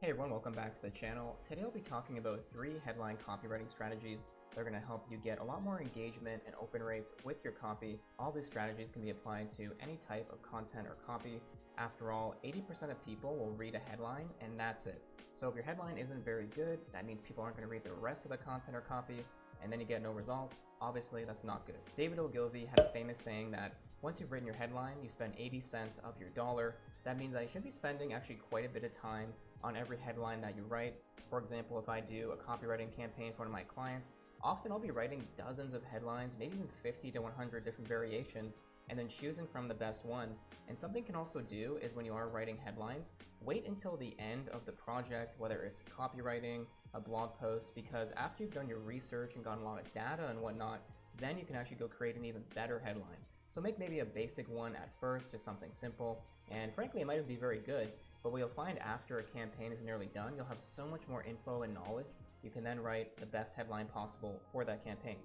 Hey everyone, welcome back to the channel. Today I'll be talking about 3 headline copywriting strategies that are going to help you get a lot more engagement and open rates with your copy. All these strategies can be applied to any type of content or copy. After all, 80% of people will read a headline and that's it. So if your headline isn't very good, that means people aren't going to read the rest of the content or copy, and then you get no results. Obviously, that's not good. David Ogilvy had a famous saying that once you've written your headline, you spend 80 cents of your dollar. That means that you should be spending actually quite a bit of time on every headline that you write. For example, if I do a copywriting campaign for one of my clients, often I'll be writing dozens of headlines, maybe even 50 to 100 different variations, and then choosing from the best one. And something you can also do is when you are writing headlines, wait until the end of the project, whether it's copywriting, a blog post, because after you've done your research and gotten a lot of data and whatnot, then you can actually go create an even better headline. So make maybe a basic one at first, just something simple, and frankly, it might be very good, but what you'll find after a campaign is nearly done, you'll have so much more info and knowledge, you can then write the best headline possible for that campaign.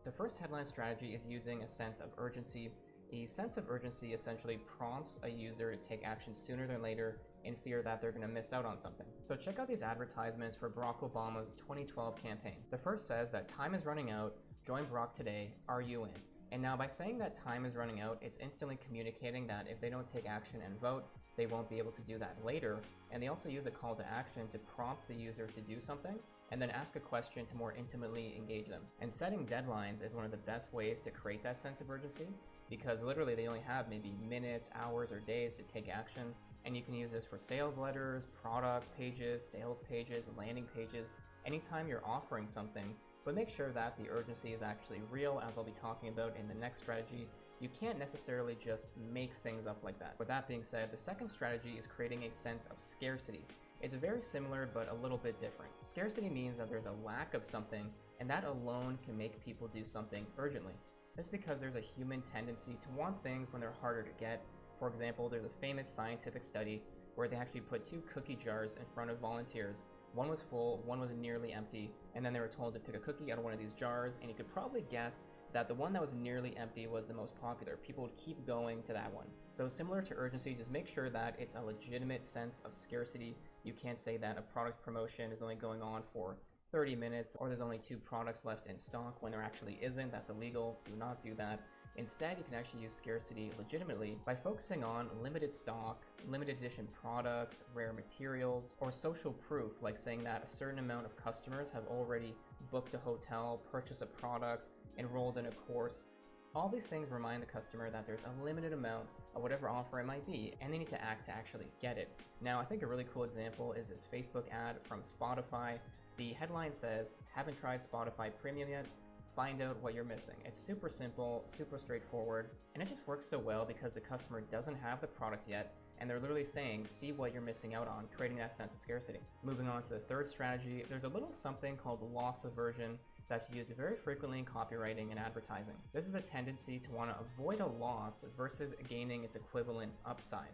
The first headline strategy is using a sense of urgency. A sense of urgency essentially prompts a user to take action sooner than later in fear that they're going to miss out on something. So check out these advertisements for Barack Obama's 2012 campaign. The first says that time is running out, join Barack today, are you in? And now by saying that time is running out, it's instantly communicating that if they don't take action and vote, they won't be able to do that later. And they also use a call to action to prompt the user to do something, and then ask a question to more intimately engage them. And setting deadlines is one of the best ways to create that sense of urgency, because literally they only have maybe minutes, hours, or days to take action. And you can use this for sales letters, product pages, sales pages, landing pages, anytime you're offering something. But make sure that the urgency is actually real, as I'll be talking about in the next strategy. You can't necessarily just make things up like that. With that being said, the second strategy is creating a sense of scarcity. It's very similar, but a little bit different. Scarcity means that there's a lack of something, and that alone can make people do something urgently. This is because there's a human tendency to want things when they're harder to get. For example, there's a famous scientific study where they actually put 2 cookie jars in front of volunteers. One was full, one was nearly empty, and then they were told to pick a cookie out of one of these jars, and you could probably guess that the one that was nearly empty was the most popular. People would keep going to that one. So similar to urgency, just make sure that it's a legitimate sense of scarcity. You can't say that a product promotion is only going on for 30 minutes or there's only 2 products left in stock when there actually isn't. That's illegal. Do not do that. Instead, you can actually use scarcity legitimately by focusing on limited stock, limited edition products, rare materials, or social proof, like saying that a certain amount of customers have already booked a hotel, purchased a product, enrolled in a course. All these things remind the customer that there's a limited amount of whatever offer it might be, and they need to act to actually get it. Now, I think a really cool example is this Facebook ad from Spotify. The headline says, "Haven't tried Spotify Premium yet? Find out what you're missing." It's super simple, super straightforward, and it just works so well because the customer doesn't have the product yet, and they're literally saying, see what you're missing out on, creating that sense of scarcity. Moving on to the third strategy, there's a little something called loss aversion that's used very frequently in copywriting and advertising. This is a tendency to want to avoid a loss versus gaining its equivalent upside.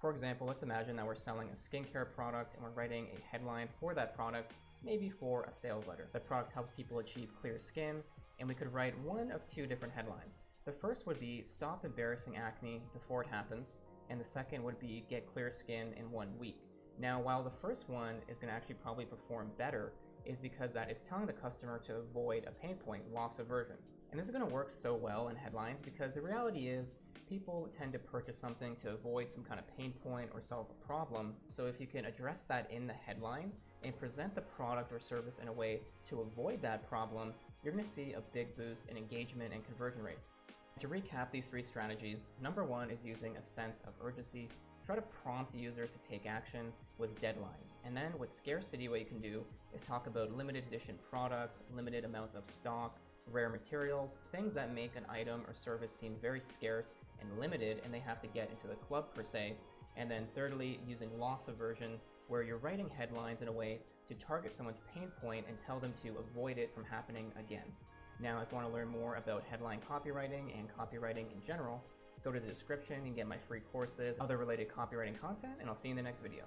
For example, let's imagine that we're selling a skincare product and we're writing a headline for that product, maybe for a sales letter. The product helps people achieve clear skin, and we could write one of 2 different headlines. The first would be "Stop embarrassing acne before it happens," and the second would be "Get clear skin in 1 week." Now, while the first one is going to actually probably perform better, is because that is telling the customer to avoid a pain point, loss aversion. And this is going to work so well in headlines because the reality is people tend to purchase something to avoid some kind of pain point or solve a problem. So if you can address that in the headline and present the product or service in a way to avoid that problem, you're going to see a big boost in engagement and conversion rates. To recap these 3 strategies, number 1 is using a sense of urgency. Try to prompt users to take action with deadlines. And then with scarcity, what you can do is talk about limited edition products, limited amounts of stock, rare materials, things that make an item or service seem very scarce and limited, and they have to get into the club per se. And then thirdly, using loss aversion, where you're writing headlines in a way to target someone's pain point and tell them to avoid it from happening again. Now, if you want to learn more about headline copywriting and copywriting in general, go to the description and get my free courses, other related copywriting content, and I'll see you in the next video.